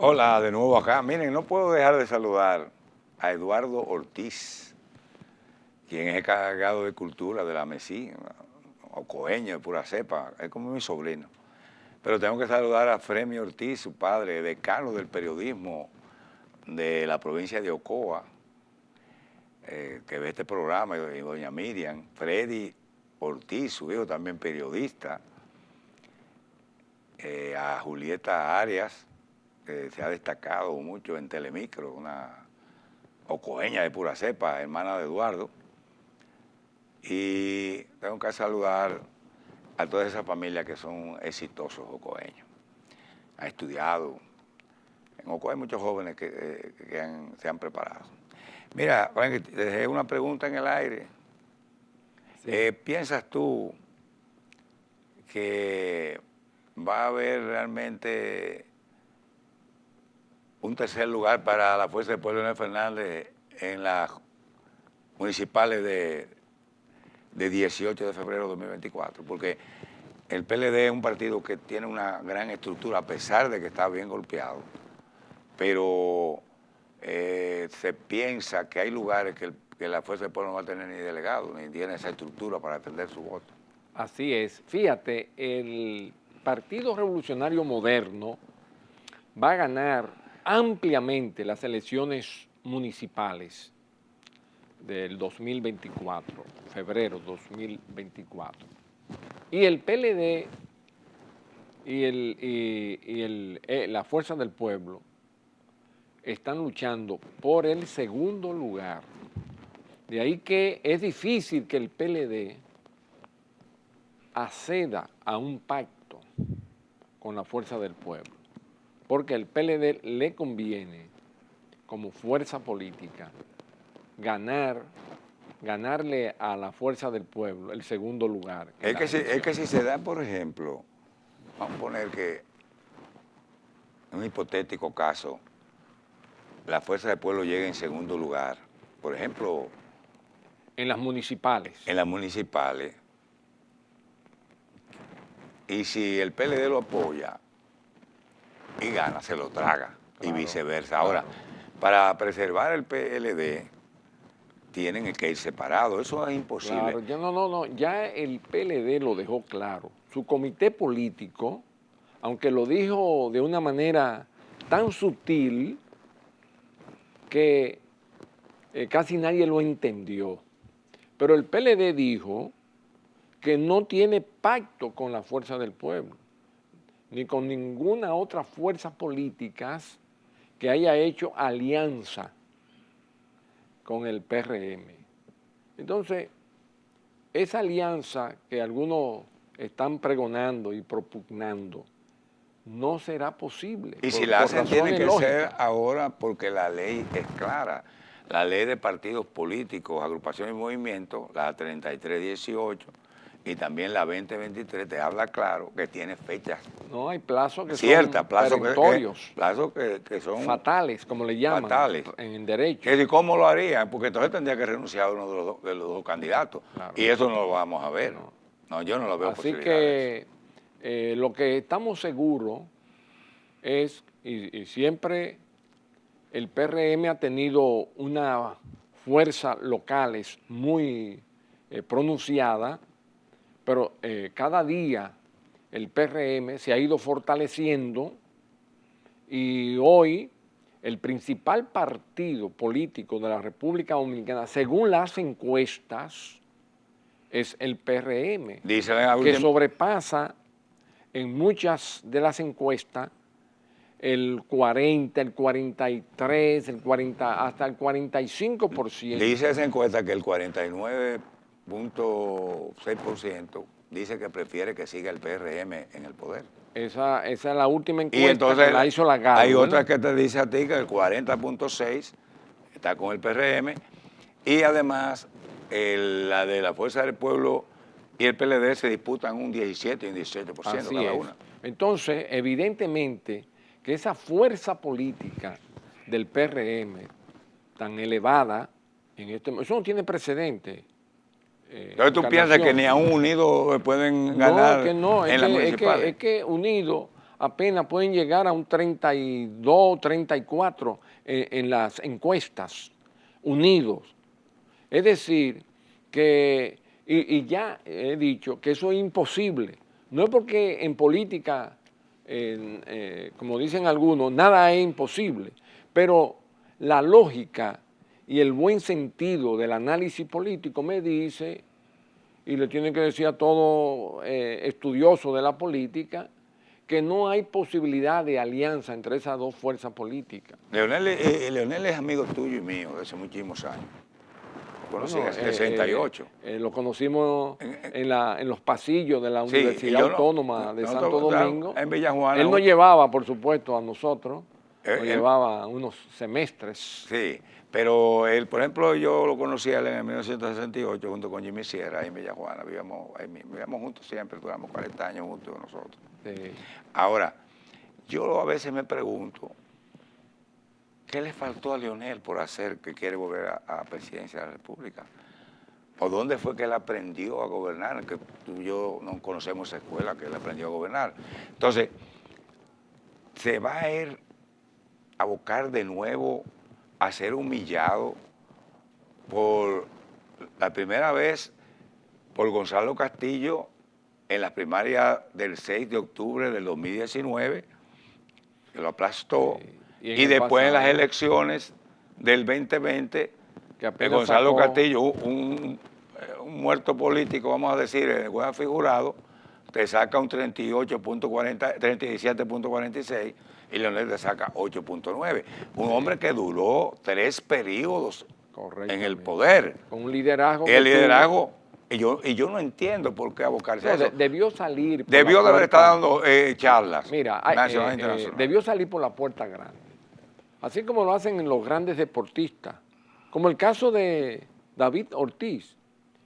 Hola, de nuevo acá. Miren, no puedo dejar de saludar a Eduardo Ortiz, quien es el encargado de cultura de la MESI, ocoeño de pura cepa, es como mi sobrino. Pero tengo que saludar a Fremio Ortiz, su padre, decano del periodismo de la provincia de Ocoa, que ve este programa, y doña Miriam, Freddy Ortiz, su hijo también periodista, a Julieta Arias, que se ha destacado mucho en Telemicro, una ocoeña de pura cepa, hermana de Eduardo. Y tengo que saludar a toda esa familia que son exitosos ocoeños. Han estudiado. En Ocoa hay muchos jóvenes que se han preparado. Mira, Frank, te dejé una pregunta en el aire. Sí. ¿Piensas tú que va a haber realmente un tercer lugar para la Fuerza del Pueblo de Leonel Fernández en las municipales de 18 de febrero de 2024? Porque el PLD es un partido que tiene una gran estructura, a pesar de que está bien golpeado, pero se piensa que hay lugares que la Fuerza del Pueblo no va a tener ni delegado, ni tiene esa estructura para defender su voto. Así es. Fíjate, el Partido Revolucionario Moderno va a ganar ampliamente las elecciones municipales del 2024, febrero 2024. Y el PLD y la Fuerza del Pueblo están luchando por el segundo lugar. De ahí que es difícil que el PLD acceda a un pacto con la Fuerza del Pueblo, porque al PLD le conviene, como fuerza política, ganarle a la Fuerza del Pueblo el segundo lugar. Es que si se da, por ejemplo, vamos a poner que en un hipotético caso, la Fuerza del Pueblo llegue en segundo lugar, por ejemplo, En las municipales. en las municipales, y si el PLD lo apoya y gana, se lo traga, y Claro, viceversa. Ahora, para preservar el PLD, tienen que ir separados, eso es imposible. Claro, ya el PLD lo dejó claro. Su comité político, aunque lo dijo de una manera tan sutil que casi nadie lo entendió, pero el PLD dijo que no tiene pacto con la Fuerza del Pueblo, ni con ninguna otra fuerza política que haya hecho alianza con el PRM. Entonces, esa alianza que algunos están pregonando y propugnando no será posible. Y si la hacen, tiene que ser ahora, porque la ley es clara. La ley de partidos políticos, agrupaciones y movimientos, la 3318 y también la 2023, te habla claro que tiene fechas. No hay plazos que ciertas, son plazos perentorios, que son fatales, como le llaman fatales en derecho. ¿Y cómo lo harían? Porque entonces tendría que renunciar uno de los dos candidatos. Claro. Y eso no lo vamos a ver. No, yo no lo veo posibilidades. Así que lo que estamos seguros es, y siempre el PRM ha tenido una fuerza locales muy pronunciada, pero cada día el PRM se ha ido fortaleciendo y hoy el principal partido político de la República Dominicana, según las encuestas, es el PRM, que sobrepasa en muchas de las encuestas el 40, el 43, el 40, hasta el 45%. Dice esa encuesta que el 49.6% dice que prefiere que siga el PRM en el poder. Esa es la última encuesta, y entonces, que la hizo la Galo. Hay otra que te dice a ti que el 40.6% está con el PRM, y además la de la Fuerza del Pueblo y el PLD se disputan un 17 y un 18% cada una. Entonces, evidentemente que esa fuerza política del PRM tan elevada, eso no tiene precedente. Entonces tú piensas que ni aún unidos pueden ganar en las municipales. Es que unidos apenas pueden llegar a un 32, 34 en las encuestas, unidos. Es decir, que, y ya he dicho que eso es imposible. No es porque en política, como dicen algunos, nada es imposible, pero la lógica y el buen sentido del análisis político me dice, y le tiene que decir a todo estudioso de la política, que no hay posibilidad de alianza entre esas dos fuerzas políticas. Leonel es amigo tuyo y mío de hace muchísimos años. Lo conocí en el 68. Lo conocimos en los pasillos de la Sí, Universidad Autónoma de Santo Domingo. En Villa Juana. Él nos llevaba, por supuesto, a nosotros, nos él- llevaba unos semestres. Sí, pero él, por ejemplo, yo lo conocí a él en el 1968 junto con Jimmy Sierra ahí en Villa Juana. Vivíamos juntos siempre, duramos 40 años juntos con nosotros. Sí. Ahora, yo a veces me pregunto, ¿qué le faltó a Leonel por hacer que quiere volver a la presidencia de la República? ¿O dónde fue que él aprendió a gobernar? Que tú y yo no conocemos esa escuela que él aprendió a gobernar. Entonces, se va a ir a abocar de nuevo a ser humillado por la primera vez por Gonzalo Castillo en la primaria del 6 de octubre del 2019, que lo aplastó, y después en las elecciones del 2020, que Gonzalo Castillo, un muerto político, vamos a decir, en el buen figurado, te saca un 37.46 y Leonel te saca 8.9. Un hombre que duró 3 periodos en el poder. Con un liderazgo. El liderazgo, y yo no entiendo por qué abocarse a eso. Debió salir. Debió de haber estado dando charlas. Mira, nacionales e internacionales. Debió salir por la puerta grande. Así como lo hacen los grandes deportistas. Como el caso de David Ortiz,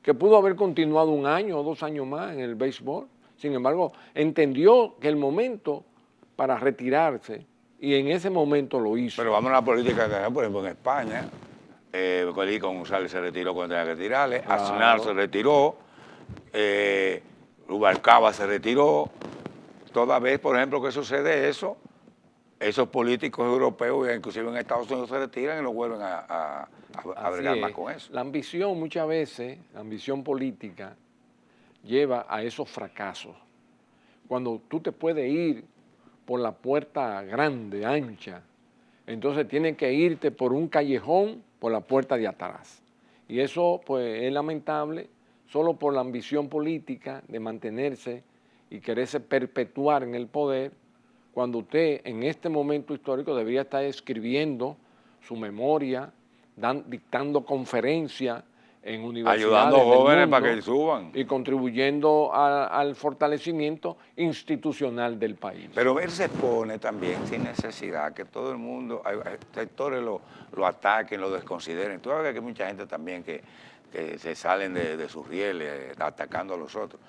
que pudo haber continuado 1 año o 2 años más en el béisbol. Sin embargo, entendió que el momento para retirarse, y en ese momento lo hizo. Pero vamos a la política, por ejemplo, en España, Federico González se retiró cuando tenía que retirarle, claro. Aznar se retiró, Rubalcaba se retiró. Toda vez, por ejemplo, que sucede eso, esos políticos europeos, inclusive en Estados Unidos, se retiran y no vuelven a bregar más con eso. La ambición muchas veces, la ambición política, lleva a esos fracasos. Cuando tú te puedes ir por la puerta grande, ancha, entonces tienes que irte por un callejón por la puerta de atrás. Y eso pues es lamentable solo por la ambición política de mantenerse y quererse perpetuar en el poder, cuando usted en este momento histórico debería estar escribiendo su memoria, dictando conferencias en universidades, ayudando a jóvenes para que suban. Y contribuyendo al fortalecimiento institucional del país. Pero él se pone también sin necesidad que todo el mundo, hay sectores lo ataquen, lo desconsideren. Tú sabes que hay mucha gente también que se salen de sus rieles atacando a los otros.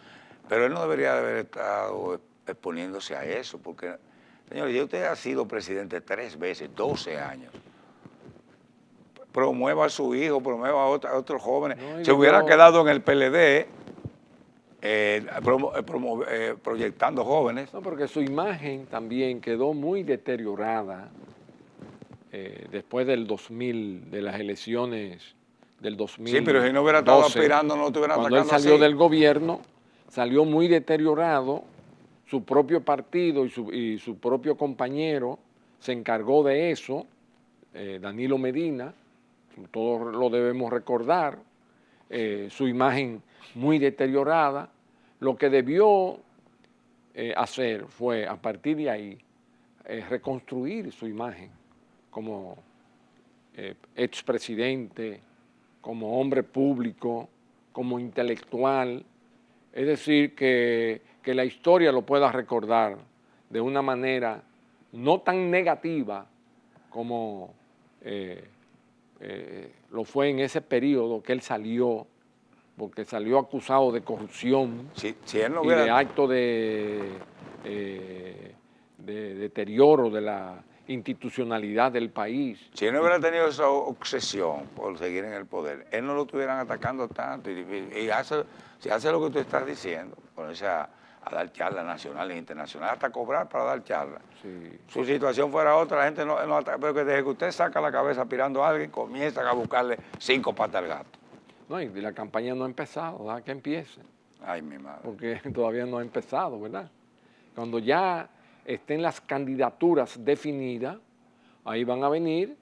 Pero él no debería de haber estado exponiéndose a eso, porque, señor, ya usted ha sido presidente 3 veces, 12 años. Promueva a su hijo, promueva a otros jóvenes. No, se hubiera quedado en el PLD proyectando jóvenes. No, porque su imagen también quedó muy deteriorada después del 2000, de las elecciones del 2000. Sí, pero si no hubiera estado aspirando, no estuvieran atacando así. Cuando él salió del gobierno, salió muy deteriorado, su propio partido y su propio compañero se encargó de eso, Danilo Medina, todos lo debemos recordar, su imagen muy deteriorada. Lo que debió hacer fue, a partir de ahí, reconstruir su imagen como expresidente, como hombre público, como intelectual. Es decir, que la historia lo pueda recordar de una manera no tan negativa como lo fue en ese periodo que él salió, porque salió acusado de corrupción si él no y de actos de deterioro de la institucionalidad del país. Si él no hubiera tenido esa obsesión por seguir en el poder, él no lo estuvieran atacando tanto. Si hace lo que tú estás diciendo, ponerse a a dar charlas nacionales e internacionales, hasta cobrar para dar charlas. Sí. Su situación fuera otra, la gente no pero que desde que usted saca la cabeza aspirando a alguien, comienzan a buscarle 5 patas al gato. No, y la campaña no ha empezado, ¿verdad? Que empiece, Ay, mi madre. porque todavía no ha empezado, ¿verdad? Cuando ya estén las candidaturas definidas, ahí van a venir.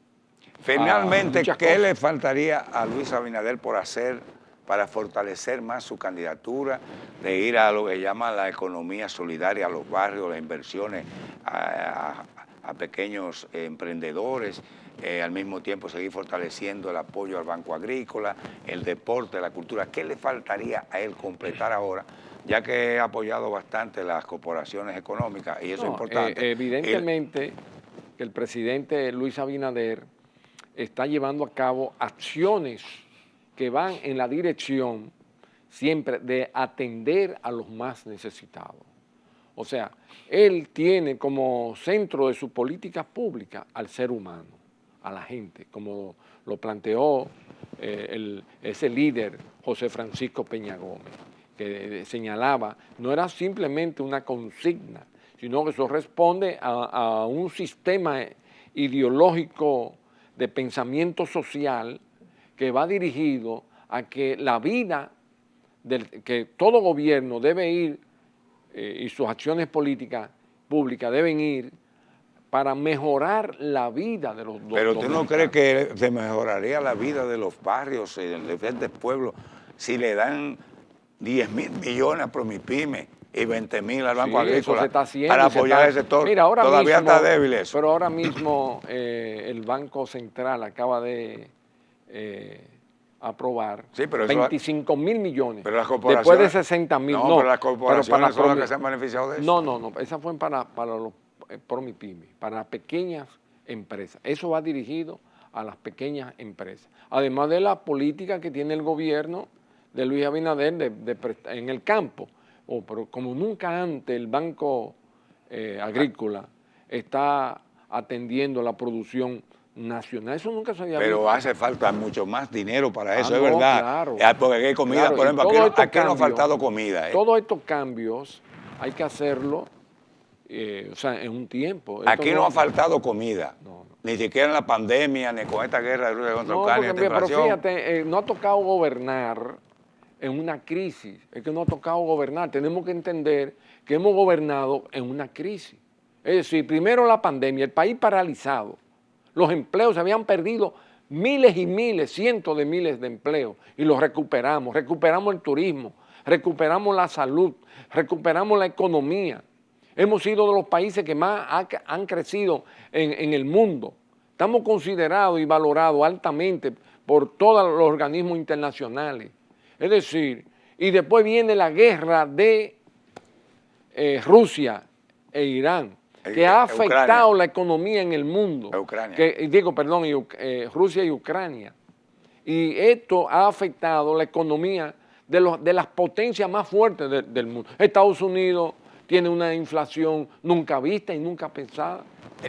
Finalmente, muchas ¿qué cosas. le faltaría a Luis Abinader por hacer para fortalecer más su candidatura, de ir a lo que llaman la economía solidaria, a los barrios, las inversiones a pequeños emprendedores, al mismo tiempo seguir fortaleciendo el apoyo al Banco Agrícola, el deporte, la cultura? ¿Qué le faltaría a él completar ahora, ya que ha apoyado bastante las corporaciones económicas y eso es importante? Evidentemente que el presidente Luis Abinader está llevando a cabo acciones que van en la dirección siempre de atender a los más necesitados. O sea, él tiene como centro de su política pública al ser humano, a la gente, como lo planteó ese líder José Francisco Peña Gómez, que señalaba, no era simplemente una consigna, sino que eso responde a un sistema ideológico de pensamiento social que va dirigido a que la vida, que todo gobierno debe ir y sus acciones políticas públicas deben ir para mejorar la vida de los Pero ¿tú no crees que se mejoraría la vida de los barrios y de los diferentes pueblos si le dan 10.000 millones a Promipyme y 20.000 al Banco Agrícola eso se está haciendo, para apoyar el sector? Mira, ahora todavía mismo, está débil eso. Pero ahora mismo el Banco Central acaba de aprobar 25.000 millones. Pero las corporaciones, después de 60.000. No, pero las corporaciones son las que se han beneficiado de eso. No, esa fue para los Promipyme, para las pequeñas empresas. Eso va dirigido a las pequeñas empresas. Además de la política que tiene el gobierno de Luis Abinader en el campo. Pero como nunca antes el Banco Agrícola está atendiendo la producción nacional. Eso nunca se había visto. Pero hace falta mucho más dinero para eso, es no, verdad. Claro, porque aquí hay comida, claro, por ejemplo, aquí no ha faltado comida. Todos estos cambios hay que hacerlo, o sea, en un tiempo. Aquí no ha faltado comida, ni siquiera en la pandemia, ni con esta guerra de Rusia contra Ucrania. Pero fíjate, no ha tocado gobernar en una crisis, es que no ha tocado gobernar. Tenemos que entender que hemos gobernado en una crisis. Es decir, primero la pandemia, el país paralizado, los empleos se habían perdido miles y miles, cientos de miles de empleos y los recuperamos el turismo, recuperamos la salud, recuperamos la economía. Hemos sido de los países que más han crecido en el mundo. Estamos considerados y valorados altamente por todos los organismos internacionales. Es decir, y después viene la guerra de Rusia e Irán, que ha afectado la economía en el mundo. Rusia y Ucrania. Y esto ha afectado la economía de las potencias más fuertes del mundo. Estados Unidos tiene una inflación nunca vista y nunca pensada.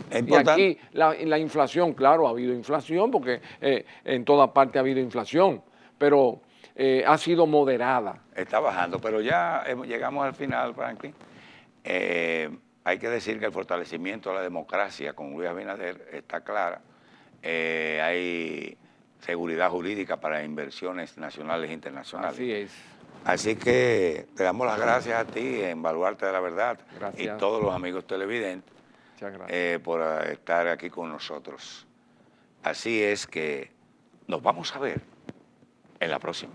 Y aquí la inflación, claro, ha habido inflación porque en toda parte ha habido inflación, pero ha sido moderada. Está bajando, pero ya llegamos al final, Franklin. Hay que decir que el fortalecimiento de la democracia con Luis Abinader está clara. Hay seguridad jurídica para inversiones nacionales e internacionales. Así es. Así que te damos las gracias a ti en Baluarte de la Verdad. Gracias. Y todos los amigos televidentes por estar aquí con nosotros. Así es que nos vamos a ver en la próxima.